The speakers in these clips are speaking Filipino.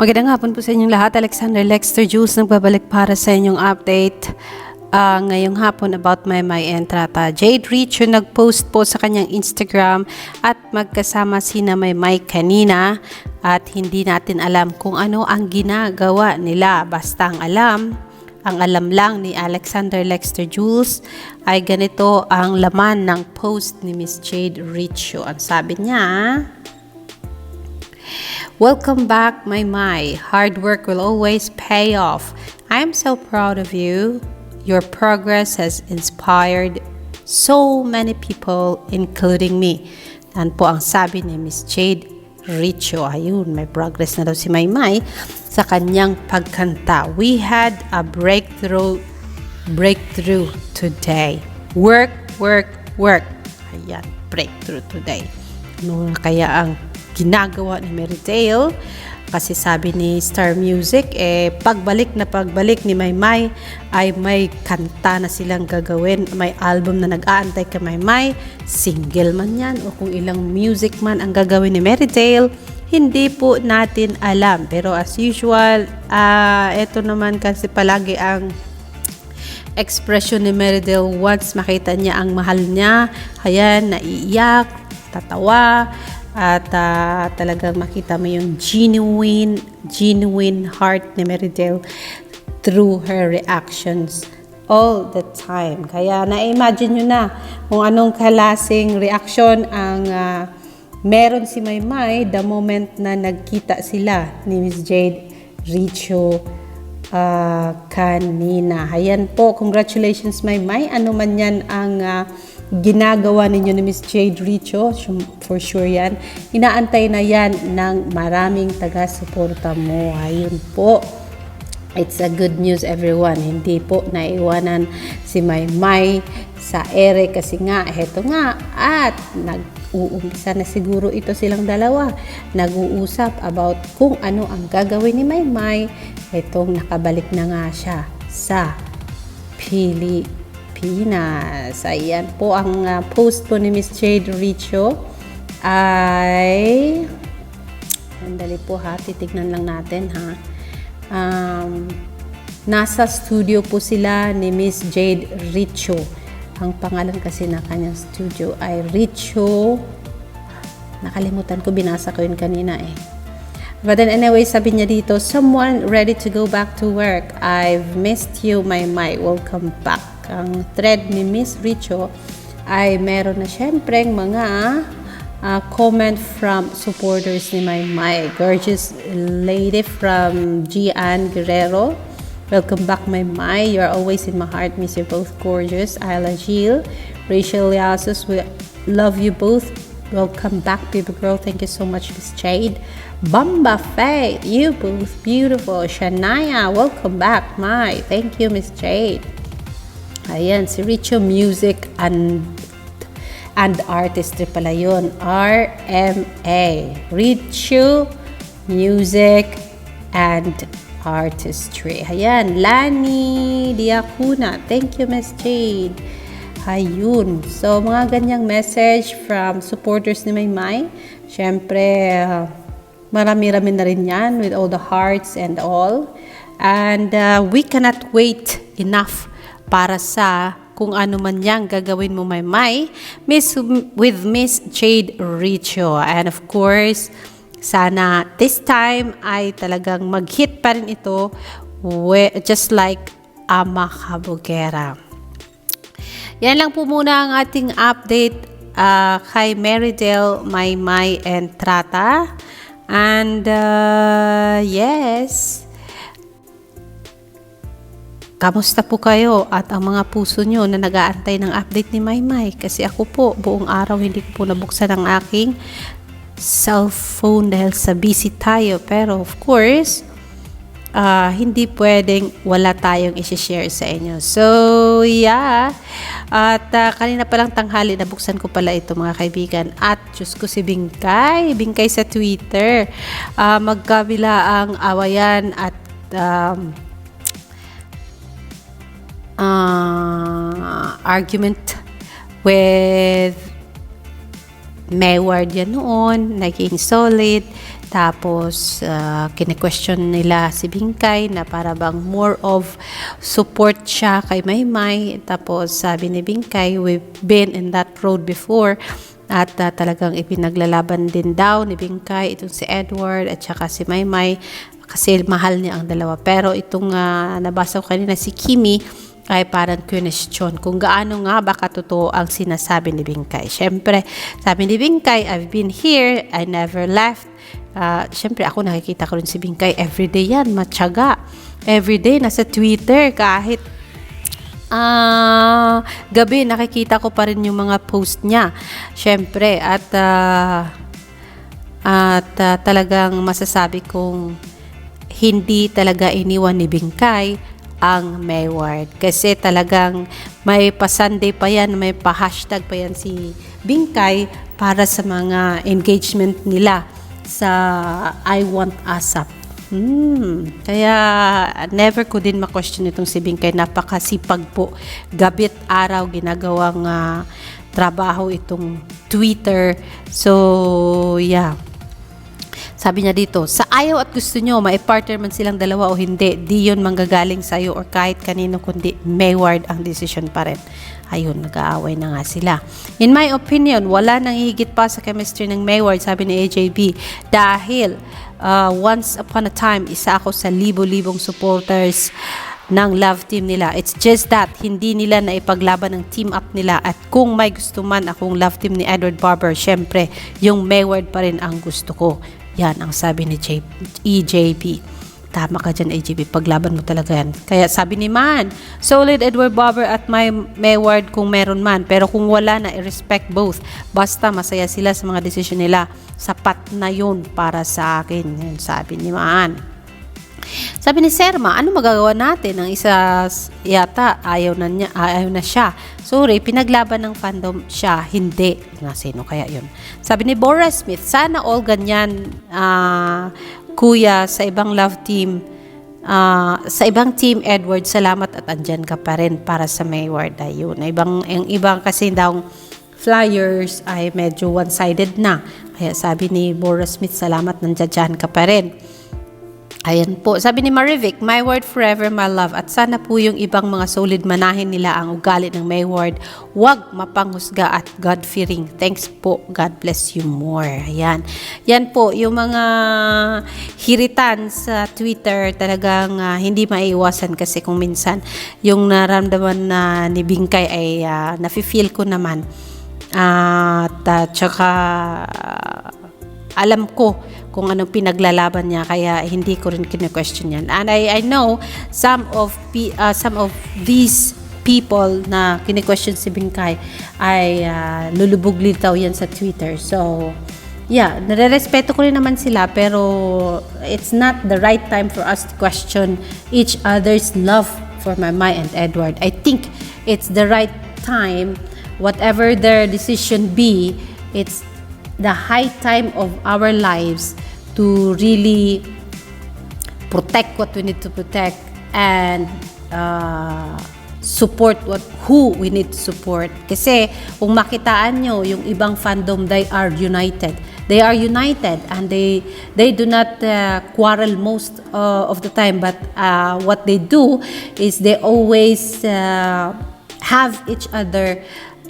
Magandang hapon po sa inyong lahat. Alexander Lexter Jules nagbabalik para sa inyong update ngayong hapon about my entrata. Jade Richo nagpost po sa kanyang Instagram at magkasama sina May kanina at hindi natin alam kung ano ang ginagawa nila. Basta ang alam lang ni Alexander Lexter Jules ay ganito ang laman ng post ni Miss Jade Richo. Ang sabi niya, "Welcome back, my. Hard work will always pay off. I'm so proud of you. Your progress has inspired so many people, including me." Yan po ang sabi ni Miss Jade Richo. Ayun, may progress na daw si May sa kanyang pagkanta. "We had a breakthrough today. Work. Ayan, breakthrough today. Ano kaya ang ginagawa ni Meridale? Kasi sabi ni Star Music, pagbalik ni May ay may kanta na silang gagawin. May album na nag-aantay kay May. Single man yan o kung ilang music man ang gagawin ni Meridale, hindi po natin alam. Pero as usual, ito naman kasi palagi ang expression ni Meridale once makita niya ang mahal niya. Ayan, naiiyak, tatawa, at talagang makita mo yung genuine heart ni Meridale through her reactions all the time. Kaya na-imagine nyo na kung anong kalasing reaction ang meron si May the moment na nagkita sila ni Miss Jade Richo kanina. Ayan po, congratulations May. Ano man yan ang ginagawa ninyo ni Miss Jade Richo, for sure yan. Inaantay na yan ng maraming taga-suporta mo. Ayun po. It's a good news everyone. Hindi po naiwanan si May sa ere kasi nga, heto nga, at nag-uumpisa na siguro ito silang dalawa. Nag-uusap about kung ano ang gagawin ni May. Itong nakabalik na nga siya sa Pilipinas. Ayan po ang post po ni Miss Jade Richo ay sandali po ha, titignan lang natin ha. Nasa studio po sila ni Miss Jade Richo. Ang pangalan kasi na kanyang studio ay Richo, nakalimutan ko, binasa ko yun kanina But then anyway, sabi niya dito, "Someone ready to go back to work. I've missed you, May. Welcome back." Ang thread ni Miss Richo ay meron na syempre mga comment from supporters ni May. Gorgeous lady from Gian Guerrero. "Welcome back, May. You're always in my heart. Miss you both. Gorgeous." Ayla Gil. Rachel Yasus, "We love you both. Welcome back, baby girl. Thank you so much, Miss Jade." Bamba Faye, "You both beautiful." Shania, "Welcome back, May." Thank you, Miss Jade. Ayan, si Richo Music and Artistry pala yun. RMA. Richo Music and Artistry. Ayan, Lani Diacuna. Thank you, Miss Jade. Ayun. So, mga ganyang message from supporters ni May. Siyempre, marami-rami na rin yan with all the hearts and all. And we cannot wait enough para sa kung ano man yang gagawin mo May with Miss Jade Richo. And of course, sana this time ay talagang mag-hit pa rin ito just like Ama Kabugera. Yan lang po muna ang ating update kay Meridale, May entrata. And yes, kamusta po kayo at ang mga puso nyo na nag-aantay ng update ni May? Kasi ako po, buong araw hindi ko po nabuksan ang aking cellphone dahil sa busy tayo. Pero of course, hindi pwedeng wala tayong isi-share sa inyo. So, yeah. At kanina palang tanghali, nabuksan ko pala ito mga kaibigan. At Diyos ko, si Bingkay sa Twitter. Magkabila ang awayan at argument with Mayward yan noon, naging solid, Tapos, kine-question nila si Bingkay na para bang more of support siya kay Maymay. Tapos, sabi ni Bingkay, we've been in that road before. At talagang ipinaglalaban din daw ni Bingkay itong si Edward at saka si Maymay kasi mahal niya ang dalawa. Pero itong nabasa ko kanina si Kimi ay parang question kung gaano nga baka totoo ang sinasabi ni Bingkay. Siyempre, sabi ni Bingkay, I've been here, I never left. Siyempre, ako nakikita ko rin si Bingkay everyday yan, matyaga. Everyday, nasa Twitter, kahit gabi, nakikita ko pa rin yung mga post niya. Siyempre, at talagang masasabi kong hindi talaga iniwan ni Bingkay ang Mayward. Kasi talagang may pa-Sunday pa yan, may pa-hashtag pa yan si Bingkay para sa mga engagement nila sa I Want ASAP. Kaya never ko din ma-question itong si Bingkay. Napakasipag po. Gabit araw ginagawang trabaho itong Twitter. So, yeah. Sabi niya dito, sa ayaw at gusto nyo, maipartner man silang dalawa o hindi, di yun manggagaling sa'yo or kahit kanino, kundi Mayward ang decision pa rin. Ayun, nag-aaway na nga sila. In my opinion, wala nang higit pa sa chemistry ng Mayward, sabi ni AJB, dahil once upon a time, isa ako sa libo-libong supporters ng love team nila. It's just that hindi nila naipaglaban ng team up nila at kung may gusto man akong love team ni Edward Barber, syempre, yung Mayward pa rin ang gusto ko. Yan ang sabi ni EJB. Tama ka dyan, EJB. Paglaban mo talaga yan. Kaya sabi ni Man, solid Edward Barber at Mayward kung meron man. Pero kung wala na, i-respect both. Basta masaya sila sa mga desisyon nila. Sapat na yun para sa akin. Yan sabi ni Man. Sabi ni Serma, ano magagawa natin? Ang isa yata ayaw na siya. Sorry, pinaglaban ng fandom siya, hindi. Sino kaya yun? Sabi ni Boris Smith, sana all ganyan, kuya, sa ibang love team, sa ibang team, Edward, salamat at andyan ka pa rin para sa Mayward. Ayun. Yung ibang kasi daw flyers ay medyo one-sided na. Kaya sabi ni Boris Smith, salamat, nandiyan ka pa rin. Ayan po. Sabi ni Marivic, Mayward forever, my love. At sana po yung ibang mga solid manahin nila ang ugali ng Mayward. Huwag mapanghusga at God-fearing. Thanks po. God bless you more. Ayan. Yan po. Yung mga hiritan sa Twitter talagang hindi maiiwasan kasi kung minsan yung naramdaman na ni Bingkay ay nafe-feel ko naman. At tsaka alam ko kung anong pinaglalaban niya kaya hindi ko rin kine-question yan. And I know some of these people na kine-question si Bingkay ay lulubog litaw yan sa Twitter. So, yeah, nare-respeto ko rin naman sila pero it's not the right time for us to question each other's love for Maymay and Edward. I think it's the right time, whatever their decision be, it's the high time of our lives to really protect what we need to protect and support who we need to support. Kasi kung makitaan nyo, yung ibang fandom, they are united. They are united and they do not quarrel most of the time. But what they do is they always have each other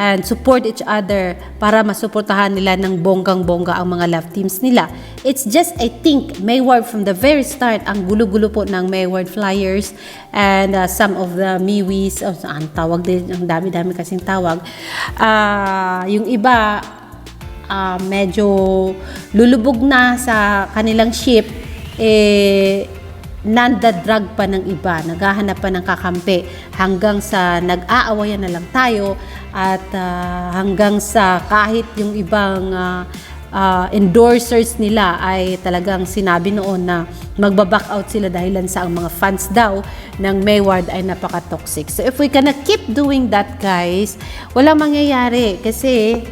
and support each other para masuportahan nila ng bonggang-bongga ang mga love teams nila. It's just, I think, Mayward from the very start, ang gulo-gulo po ng Mayward Flyers and some of the Miwis, ang tawag din, ang dami-dami kasing tawag. Yung iba, medyo lulubog na sa kanilang ship, nanda-drag pa ng iba, naghahanap pa ng kakampi hanggang sa nag-aawayan na lang tayo at hanggang sa kahit yung ibang endorsers nila ay talagang sinabi noon na magbaback out sila dahilan sa ang mga fans daw ng Mayward ay napaka-toxic. So if we gonna keep doing that, guys, walang mangyayari kasi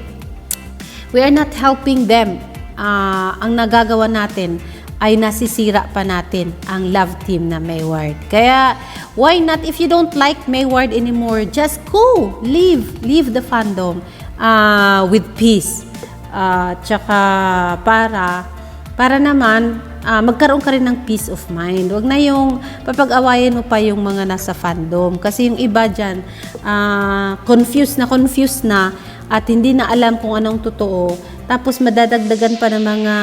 we are not helping them. Ang nagagawa natin ay nasisira pa natin ang love team na Mayward. Kaya, why not? If you don't like Mayward anymore, just go. Leave the fandom with peace. Tsaka para para naman magkaroon ka rin ng peace of mind. Huwag na yung papag-awayan mo pa yung mga nasa fandom. Kasi yung iba dyan, confused na at hindi na alam kung anong totoo. Tapos madadagdagan pa ng mga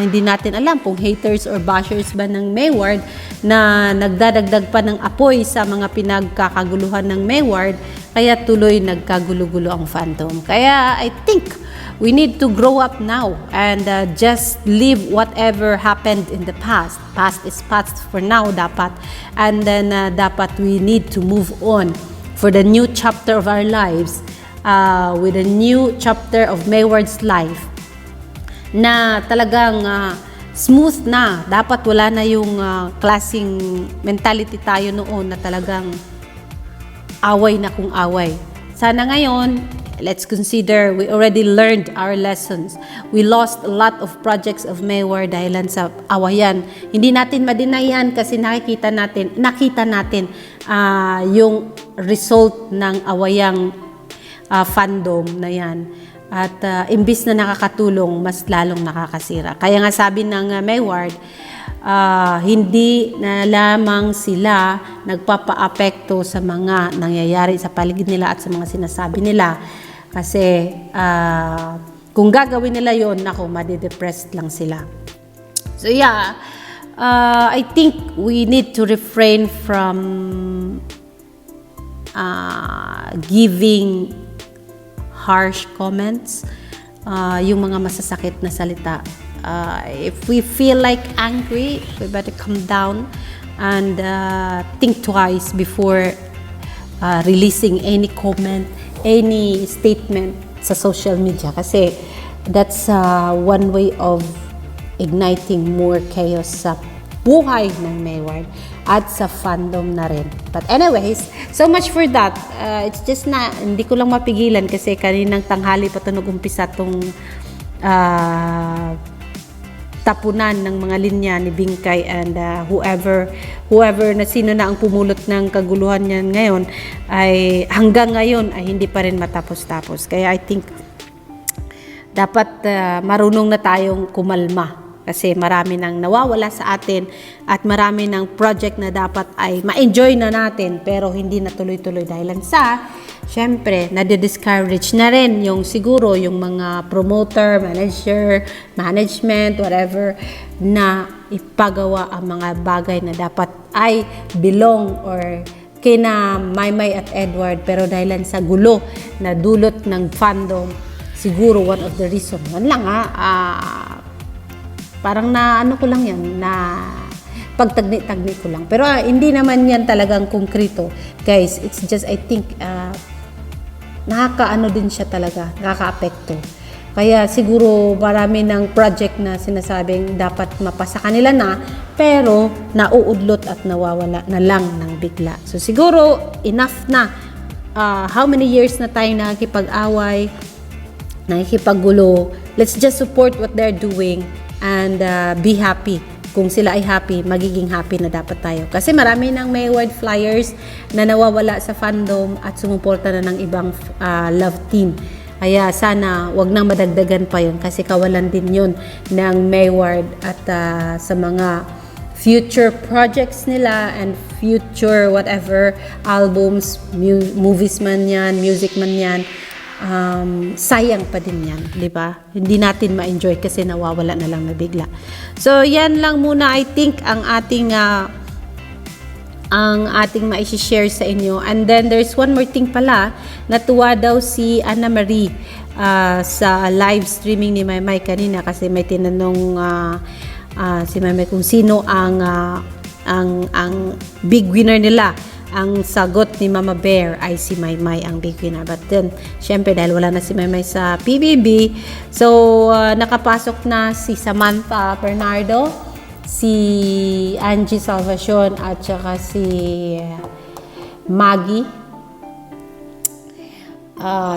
hindi natin alam kung haters or bashers ba ng Mayward na nagdadagdag pa ng apoy sa mga pinagkakaguluhan ng Mayward, kaya tuloy nagkagulo-gulo ang fandom. Kaya I think we need to grow up now and just leave whatever happened in the past. Past is past for now dapat. And then dapat we need to move on for the new chapter of our lives, with a new chapter of Mayward's life na talagang smooth na. Dapat wala na yung klaseng mentality tayo noon na talagang away na kung away. Sana ngayon, let's consider we already learned our lessons. We lost a lot of projects of Mayward dahil sa awayan. Hindi natin madinayan kasi nakita natin yung result ng awayang fandom na yan. At imbis na nakakatulong, mas lalong nakakasira. Kaya nga sabi ng Mayward, hindi na lamang sila nagpapa-apekto sa mga nangyayari sa paligid nila at sa mga sinasabi nila. Kasi kung gagawin nila yon, nako, madidepressed lang sila. So yeah, I think we need to refrain from giving harsh comments, yung mga masasakit na salita. If we feel like angry, we better calm down and think twice before releasing any comment, any statement sa social media. Kasi that's one way of igniting more chaos sa buhay ng Mayward at sa fandom na rin. But anyways, so much for that. It's just na, hindi ko lang mapigilan kasi kaninang tanghali pa ito nag-umpisa itong tapunan ng mga linya ni Bingkay and whoever na sino na ang pumulot ng kaguluhan niyan ngayon ay hanggang ngayon ay hindi pa rin matapos-tapos. Kaya I think dapat marunong na tayong kumalma. Kasi marami nang nawawala sa atin at marami ng project na dapat ay ma-enjoy na natin pero hindi na tuloy-tuloy dahil sa syempre nade-discourage na rin yung siguro yung mga promoter, manager, management, whatever na ipagawa ang mga bagay na dapat ay belong or kina Maymay at Edward pero dahil sa gulo na dulot ng fandom, siguro one of the reason. Yan lang parang na ano ko lang yan, na pagtagni-tagni ko lang. Pero hindi naman yan talagang konkreto. Guys, it's just I think nakakaano din siya talaga, nakaka-apekto. Kaya siguro marami ng project na sinasabing dapat mapasa kanila na, pero nauudlot at nawawala na lang ng bigla. So siguro enough na. How many years na tayo nakikipag-away, nakikipaggulo. Let's just support what they're doing and be happy. Kung sila ay happy, magiging happy na dapat tayo. Kasi marami ng Mayward flyers na nawawala sa fandom at sumuporta na ng ibang love team. Kaya sana wag nang madagdagan pa yun kasi kawalan din yun ng Mayward at sa mga future projects nila and future whatever albums, movies man yan, music man yan. Sayang pa din yan, di ba? Hindi natin ma-enjoy kasi nawawala na lang na bigla. So, yan lang muna I think ang ating ma-share sa inyo. And then, there's one more thing pala. Natuwa daw si Anna Marie sa live streaming ni Maymay kanina kasi may tinanong si Maymay kung sino ang big winner nila. Ang sagot ni Mama Bear ay si Maymay ang big winner. But then, syempre dahil wala na si Maymay sa PBB, so nakapasok na si Samantha Bernardo, si Angie Salvacion at saka si Maggie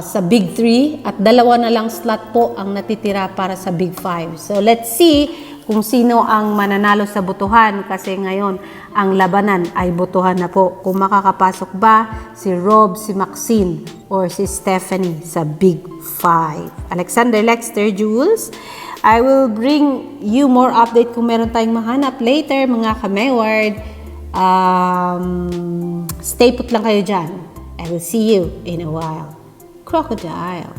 sa Big 3 at dalawa na lang slot po ang natitira para sa Big 5. So let's see kung sino ang mananalo sa botohan kasi ngayon ang labanan ay botohan na po. Kung makakapasok ba si Rob, si Maxine or si Stephanie sa Big 5. Alexander Lexter Jules, I will bring you more update kung meron tayong mahanap later, mga kameward. Stay put lang kayo dyan. I will see you in a while. Crocodile.